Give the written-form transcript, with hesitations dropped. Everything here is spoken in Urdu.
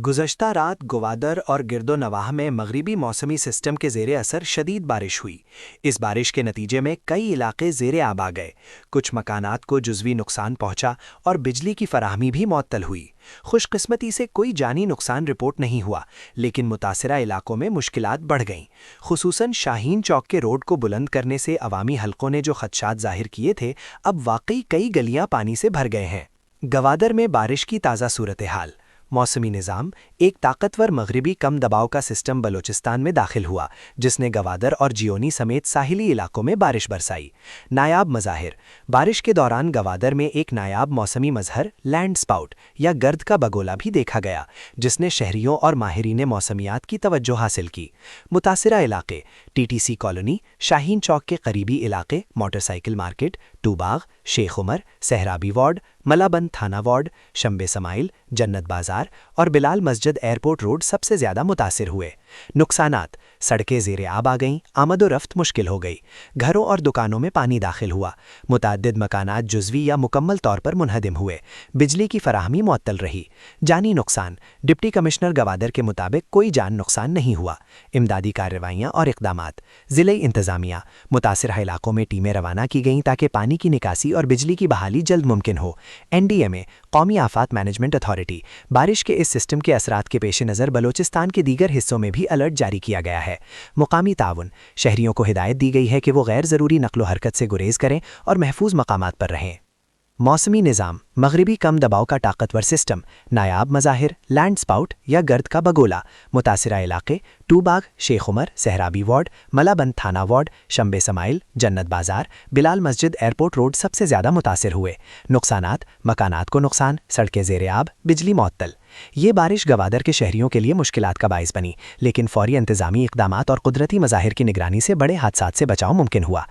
گزشتہ رات گوادر اور گرد و نواح میں مغربی موسمی سسٹم کے زیر اثر شدید بارش ہوئی۔ اس بارش کے نتیجے میں کئی علاقے زیر آب آ گئے، کچھ مکانات کو جزوی نقصان پہنچا اور بجلی کی فراہمی بھی معطل ہوئی۔ خوش قسمتی سے کوئی جانی نقصان رپورٹ نہیں ہوا، لیکن متاثرہ علاقوں میں مشکلات بڑھ گئیں۔ خصوصاً شاہین چوک کے روڈ کو بلند کرنے سے عوامی حلقوں نے جو خدشات ظاہر کیے تھے، اب واقعی کئی گلیاں پانی سے بھر گئے ہیں۔ گوادر میں بارش کی تازہ صورتحال۔ موسمی نظام: ایک طاقتور مغربی کم دباؤ کا سسٹم بلوچستان میں داخل ہوا، جس نے گوادر اور جیونی سمیت ساحلی علاقوں میں بارش برسائی۔ نایاب مظاہر: بارش کے دوران گوادر میں ایک نایاب موسمی مظہر لینڈ سپاؤٹ یا گرد کا بگولا بھی دیکھا گیا، جس نے شہریوں اور ماہرین موسمیات کی توجہ حاصل کی۔ متاثرہ علاقے: ٹی ٹی سی کالونی، شاہین چوک کے قریبی علاقے، motor cycle market, to Bagh, Sheikh Umar, سہرابی ward, ملابند تھانہ وارڈ، شمبے سمائل، جنت بازار اور بلال مسجد ایئرپورٹ روڈ سب سے زیادہ متاثر ہوئے۔ نقصانات: سڑکیں زیر آب آ گئیں، آمد و رفت مشکل ہو گئی، گھروں اور دکانوں میں پانی داخل ہوا، متعدد مکانات جزوی یا مکمل طور پر منہدم ہوئے، بجلی کی فراہمی معطل رہی۔ جانی نقصان: ڈپٹی کمشنر گوادر کے مطابق کوئی جان نقصان نہیں ہوا۔ امدادی کارروائیاں اور اقدامات: ضلعی انتظامیہ: متاثرہ علاقوں میں ٹیمیں روانہ کی گئیں تاکہ پانی کی نکاسی اور بجلی کی بحالی جلد ممکن ہو۔ NDMA قومی آفات مینجمنٹ اتھارٹی: بارش کے اس سسٹم کے اثرات کے پیش نظر بلوچستان کے دیگر حصوں میں بھی الرٹ جاری کیا گیا ہے۔ مقامی تعاون: شہریوں کو ہدایت دی گئی ہے کہ وہ غیر ضروری نقل و حرکت سے گریز کریں اور محفوظ مقامات پر رہیں۔ موسمی نظام: مغربی کم دباؤ کا طاقتور سسٹم، نایاب مظاہر لینڈ سپاؤٹ یا گرد کا بگولا، متاثرہ علاقے to Bagh, Sheikh Umar, سہرابی ward, ملابند تھانہ وارڈ، شمبے سمائل، جنت بازار، بلال مسجد ایئرپورٹ روڈ سب سے زیادہ متاثر ہوئے۔ نقصانات: مکانات کو نقصان، سڑکیں زیر آب، بجلی معطل۔ یہ بارش گوادر کے شہریوں کے لیے مشکلات کا باعث بنی، لیکن فوری انتظامی اقدامات اور قدرتی مظاہر کی نگرانی سے بڑے حادثات سے بچاؤ ممکن ہوا۔